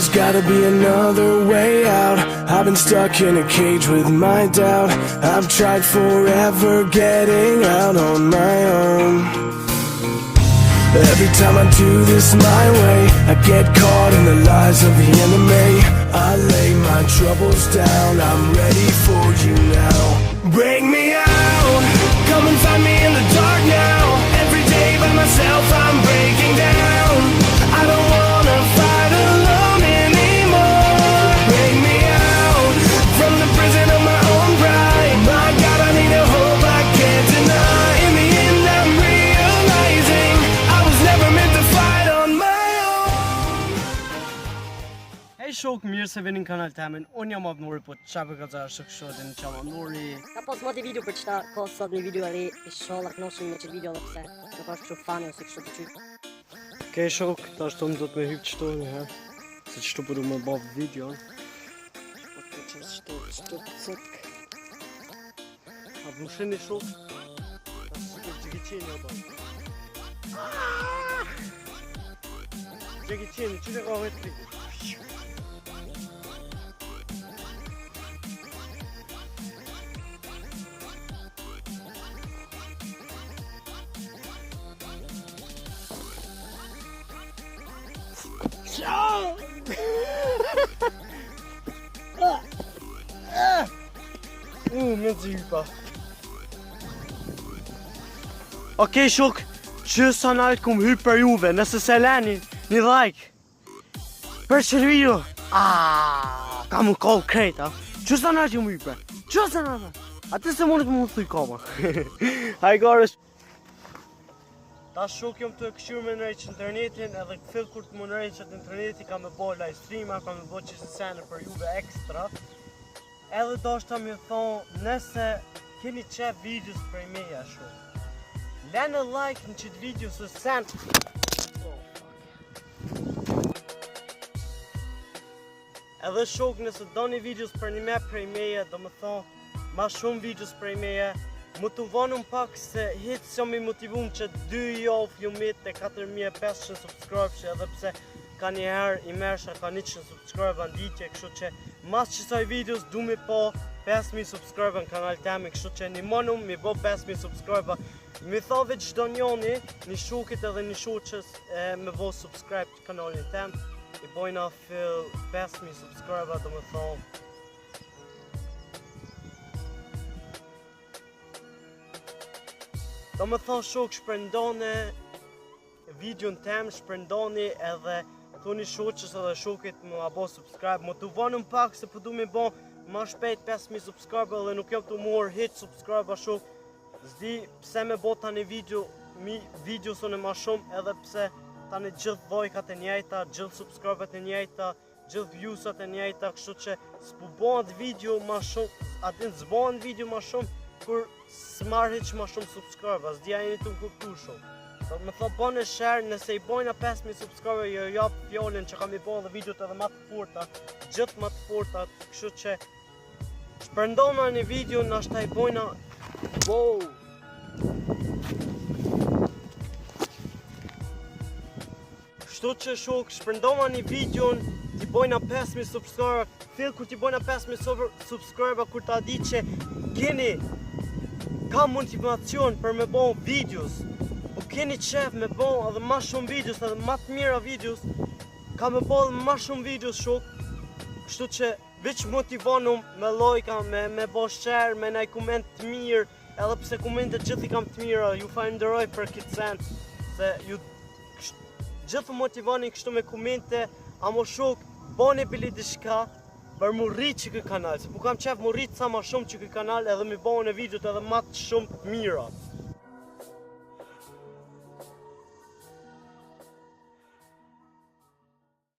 There's gotta be another way out. I've been stuck in a cage with my doubt. I've tried forever getting out on my own. Every time I do this my way, I get caught in the lies of the enemy. I lay my troubles down, I'm ready for you now. Bring me out, come and find me in the dark now. Every day by myself I'm breaking down. I don't wanna fight alone anymore. Bring me out from the prison of my own pride. My God, I need a hope I can't deny. In the end I'm realizing I was never meant to fight on my own. Hej shok, mirë se vini në kanal temin. Unë jam Abnuri, po qa për ka zarë shëkëshodin që jam Abnuri. Ka pas moti video për qëta, ka sot një video e re, inshallah knoshim me qëtë video dhe pse nuk është kështu fani ose kështu të qytë. Okej shok, ta ashtu më do të me hypë qëto një herë, se qështu përdu me bavë video. Po që qështu cëk. A të më sheni shok? Ta së të gjegi qeni o do. Gjegi qeni, që të ka vetë trikë? Me zhypa. Okej shok, që sa nalt kum hyp për juve, nëse se leni një like për që video. Ka mu kohë krejta. Që sa nalt ju më hype? Që sa nalt? Ate se mundet më thuj koma. Hajgarës. Ta shok jom të këshur me nërejq internetin, edhe këfil kur të më nërejq atë interneti ka me bo live streama, ka me bo që se sene për juve ekstra. Edhe do është ta mi thonë, nëse keni qef videos prej meja shok. Lene like në qëtë video se sene. Edhe shok nëse do një videos për një me prej meja, do me thonë, ma shumë videos prej meja, motivonum pak se hitë që mi motivum që 2 javë ju mitë e 4500 subscribe që edhe pse ka njëherë i mersha ka 100 subscribe në ditje, kështu që mas qësaj videos du mi po 5000 subscribe në kanal temi, kështu që një monum mi bo 5000 subscribe. Mi thove gjdo njoni, një shukit edhe një shuqës me bo subscribe të kanalin tem, i bojna fill 5000 subscribe, do me thonë. Do me thonë shok, shprendone videon tem, shprendoni edhe thoni shoqës edhe shokit më abo subscribe, më të vonëm pak se përdu me bo ma shpejt 5000 subscribe edhe nuk jam të muar hit subscribe a shok. Zdi pse me bo tani video sone ma shumë edhe pse tani gjithë dhojkat e njejta, gjithë subscribe-at e njejta, gjithë views-at e njejta, kështu që s'pu bohat video ma shumë, atin s'bohat video ma shumë, kur s'marrë hiq ma shumë subscribe, as dhja jeni të më kuptu shumë. Do me thot bone share, nëse i bojna 5000 subscribe, jo japë fjallin që kam i bojnë dhe videot edhe ma të forta, gjithë ma të forta, kështu që shpërndona një video, nashta i bojna. Wow! Kështu që shok, shpërndona një video, ti bojna 5000 subscribe, fill kur ti bojna 5000 subscribe, kur ta di që keni ka motivacion për me bo videos, po keni qef me bo edhe ma shumë videos, edhe ma të mira videos, ka me bo edhe ma shumë videos shok, kështu që veç motivonum me lojka, me bo share, me naj koment të mirë, edhe pse komentet gjithi kam të mira, ju falenderoj për këtë sen, se ju gjithë motivoni kështu me komente, amo shok, boni bili dishka, për mu rritë që këtë kanal, se po kam qef mu rritë sa ma shumë që këtë kanal edhe mi bëhën e videot edhe ma të shumë të mira.